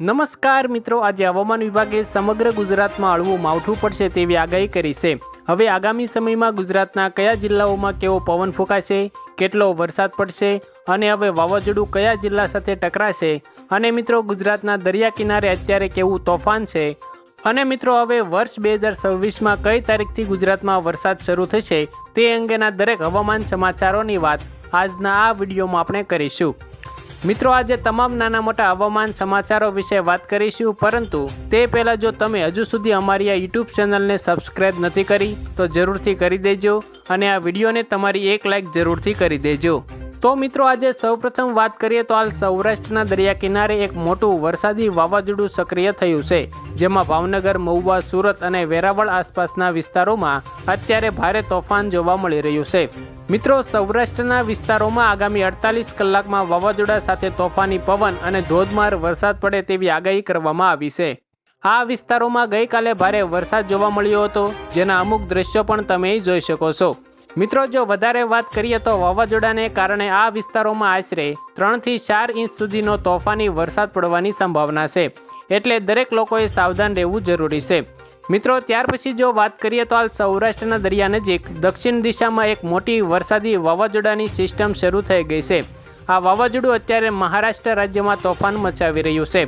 નમસ્કાર મિત્રો, આજે હવામાન વિભાગે સમગ્ર ગુજરાતમાં હળવું માવઠું પડશે તેવી આગાહી કરી છે। હવે આગામી સમયમાં ગુજરાતના કયા જિલ્લાઓમાં કેવો પવન ફૂંકાશે, કેટલો વરસાદ પડશે અને હવે વાવાઝોડું કયા જિલ્લા સાથે ટકરાશે અને મિત્રો ગુજરાતના દરિયા કિનારે અત્યારે કેવું તોફાન છે અને મિત્રો હવે વર્ષ 2026માં કઈ તારીખથી ગુજરાતમાં વરસાદ શરૂ થશે તે અંગેના દરેક હવામાન સમાચારોની વાત આજના આ વિડીયોમાં આપણે કરીશું। મિત્રો આજે તમામ નાના મોટા હવામાન સમાચારો વિશે વાત કરીશું, પરંતુ તે પહેલાં જો તમે હજુ સુધી અમારી આ યુટ્યુબ ચેનલને સબસ્ક્રાઈબ નથી કરી તો જરૂરથી કરી દેજો અને આ વિડીયોને તમારી એક લાઇક જરૂરથી કરી દેજો। તો મિત્રો આજે સૌપ્રથમ વાત કરીએ તો હાલ સૌરાષ્ટ્રના દરિયા કિનારે એક મોટું વરસાદી વાવાઝોડું સક્રિય થયું છે, જેમાં ભાવનગર, મહુવા, સુરત અને વેરાવળ આસપાસના વિસ્તારોમાં અત્યારે ભારે તોફાન જોવા મળી રહ્યું છે। મિત્રો સૌરાષ્ટ્રના વિસ્તારોમાં આગામી 48 કલાકમાં વાવાઝોડા સાથે તોફાની પવન અને ધોધમાર વરસાદ પડે તેવી આગાહી કરવામાં આવી છે। આ વિસ્તારોમાં ગઈકાલે ભારે વરસાદ જોવા મળ્યો હતો, જેના અમુક દ્રશ્યો પણ તમે જોઈ શકો છો। મિત્રો જો વધારે વાત કરીએ તો વાવાઝોડાને કારણે આ વિસ્તારોમાં આશરે 3 થી 4 ઇંચ સુધીનો તોફાની વરસાદ પડવાની સંભાવના છે, એટલે દરેક લોકોએ સાવધાન રહેવું જરૂરી છે। મિત્રો ત્યાર પછી જો વાત કરીએ તો હાલ સૌરાષ્ટ્રના દરિયા નજીક દક્ષિણ દિશામાં એક મોટી વરસાદી વાવાઝોડાની સિસ્ટમ શરૂ થઈ ગઈ છે। આ વાવાઝોડું અત્યારે મહારાષ્ટ્ર રાજ્યમાં તોફાન મચાવી રહ્યું છે,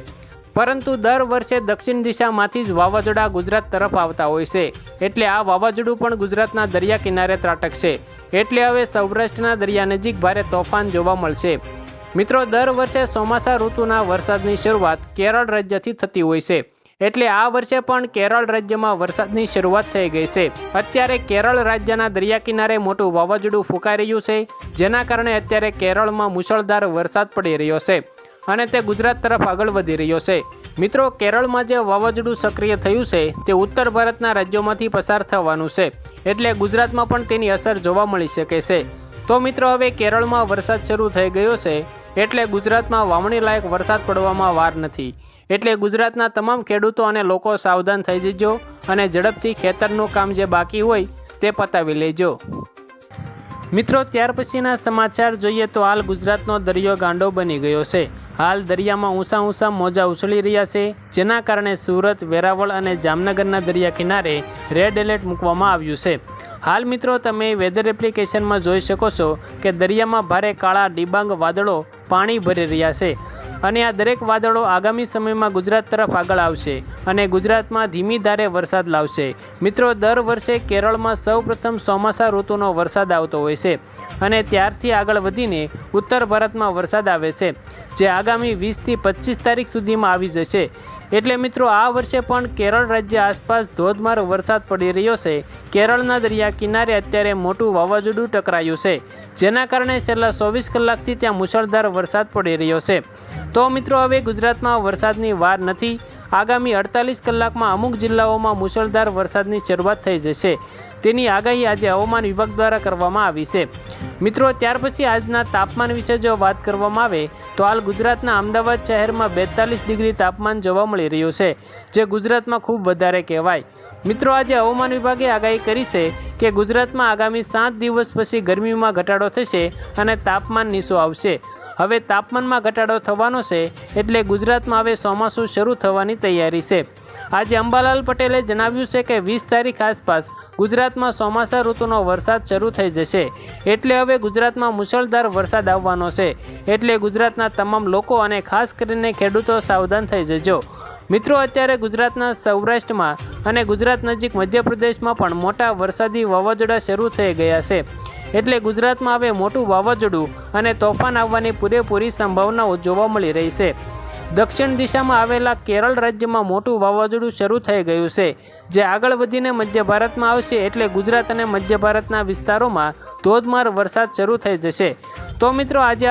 પરંતુ દર વર્ષે દક્ષિણ દિશામાંથી જ વાવાઝોડા ગુજરાત તરફ આવતા હોય છે, એટલે આ વાવાઝોડું પણ ગુજરાતના દરિયા કિનારે ત્રાટકશે, એટલે હવે સૌરાષ્ટ્રના દરિયા નજીક ભારે તોફાન જોવા મળશે। મિત્રો દર વર્ષે ચોમાસા ઋતુના વરસાદની શરૂઆત કેરળ રાજ્યથી થતી હોય છે, એટલે આ વર્ષે પણ કેરળ રાજ્યમાં વરસાદની શરૂઆત થઈ ગઈ છે। અત્યારે કેરળ રાજ્યના દરિયા કિનારે મોટું વાવાઝોડું ફૂંકાઈ રહ્યું છે, જેના કારણે અત્યારે કેરળમાં મુશળધાર વરસાદ પડી રહ્યો છે અને તે ગુજરાત તરફ આગળ વધી રહ્યો છે। મિત્રો કેરળમાં જે વાવાઝોડું સક્રિય થયું છે તે ઉત્તર ભારતના રાજ્યોમાંથી પસાર થવાનું છે, એટલે ગુજરાતમાં પણ તેની અસર જોવા મળી શકે છે। તો મિત્રો હવે કેરળમાં વરસાદ શરૂ થઈ ગયો છે, એટલે ગુજરાતમાં વાવણી લાયક વરસાદ પડવામાં વાર નથી, એટલે ગુજરાતના તમામ ખેડૂતો અને લોકો સાવધાન થઈ જજો અને ઝડપથી ખેતરનું કામ જે બાકી હોય તે પતાવી લેજો। મિત્રો ત્યાર પછીના સમાચાર જોઈએ તો હાલ ગુજરાતનો દરિયો ગાંડો બની ગયો છે। હાલ દરિયામાં ઊંચા મોજા ઉછળી રહ્યા છે, જેના કારણે સુરત, વેરાવળ અને જામનગરના દરિયા કિનારે રેડ એલર્ટ મૂકવામાં આવ્યું છે। હાલ મિત્રો તમે વેધર એપ્લિકેશનમાં જોઈ શકો છો કે દરિયામાં ભારે કાળા ડિબાંગ વાદળો પાણી ભરી રહ્યા છે અને આ દરેક વાદળો આગામી સમયમાં ગુજરાત તરફ આગળ આવશે અને ગુજરાતમાં ધીમી ધારે વરસાદ લાવશે। મિત્રો દર વર્ષે કેરળમાં સૌપ્રથમ ચોમાસા ઋતુનો વરસાદ આવતો હોય છે અને ત્યારથી આગળ વધીને ઉત્તર ભારતમાં વરસાદ આવે છે, જે આગામી 20 થી 25 તારીખ સુધીમાં આવી જશે। એટલે મિત્રો આ વર્ષે પણ કેરળ રાજ્ય આસપાસ ધોધમાર વરસાદ પડી રહ્યો છે। કેરળના દરિયા કિનારે અત્યારે મોટું વાવાઝોડું ટકરાયું છે, જેના કારણે છેલ્લા 24 કલાકથી ત્યાં મુશળધાર વરસાદ પડી રહ્યો છે। તો મિત્રો હવે ગુજરાતમાં વરસાદની વાર નથી, આગામી 48 કલાકમાં અમુક જિલ્લાઓમાં મુશળધાર વરસાદની શરૂઆત થઈ જશે, તેની આગાહી આજે હવામાન વિભાગ દ્વારા કરવામાં આવી છે। મિત્રો ત્યાર પછી આજના તાપમાન વિશે જો વાત કરવામાં આવે તો હાલ ગુજરાતના અમદાવાદ શહેરમાં 42 ડિગ્રી તાપમાન જોવા મળી રહ્યું છે, જે ગુજરાતમાં ખૂબ વધારે કહેવાય। મિત્રો આજે હવામાન વિભાગે આગાહી કરી છે કે ગુજરાતમાં આગામી 7 દિવસ પછી ગરમીમાં ઘટાડો થશે અને તાપમાન નીચું આવશે। હવે તાપમાનમાં ઘટાડો થવાનો છે, એટલે ગુજરાતમાં હવે ચોમાસું શરૂ થવાની તૈયારી છે। આજે અંબાલાલ પટેલે જણાવ્યું છે કે 20 તારીખ આસપાસ ગુજરાતમાં ચોમાસા ઋતુનો વરસાદ શરૂ થઈ જશે, એટલે હવે ગુજરાતમાં મુશળધાર વરસાદ આવવાનો છે, એટલે ગુજરાતના તમામ લોકો અને ખાસ કરીને ખેડૂતો સાવધાન થઈ જજો। મિત્રો અત્યારે ગુજરાતના સૌરાષ્ટ્રમાં અને ગુજરાત નજીક મધ્યપ્રદેશમાં પણ મોટા વરસાદી વાવાઝોડા શરૂ થઈ ગયા છે, એટલે ગુજરાતમાં હવે મોટું વાવાઝોડું અને તોફાન આવવાની પૂરેપૂરી સંભાવનાઓ જોવા મળી રહી છે। દક્ષિણ દિશામાં આવેલા કેરળ રાજ્યમાં મોટું વાવાઝોડું શરૂ થઈ ગયું છે, જે આગળ વધીને મધ્ય ભારતમાં આવશે, એટલે ગુજરાત અને મધ્ય ભારતના વિસ્તારોમાં ધોધમાર વરસાદ શરૂ થઈ જશે। તો મિત્રો આજે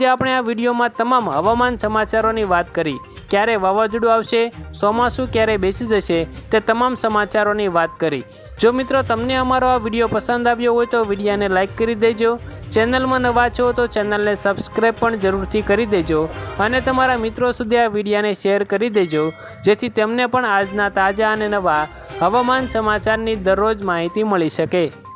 આપણે આ વિડીયોમાં તમામ હવામાન સમાચારોની વાત કરી, ક્યારે વાવાઝોડું આવશે, ચોમાસું ક્યારે બેસી જશે તે તમામ સમાચારોની વાત કરી। જો મિત્રો તમને અમારો આ વિડીયો પસંદ આવ્યો હોય તો વિડીયોને લાઇક કરી દેજો, ચેનલમાં નવા છો તો ચેનલને સબસ્ક્રાઈબ પણ જરૂરથી કરી દેજો અને તમારા મિત્રો સુધી આ વિડીયોને શેર કરી દેજો, જેથી તેમને પણ આજના તાજા અને નવા હવામાન સમાચારની દરરોજ માહિતી મળી શકે।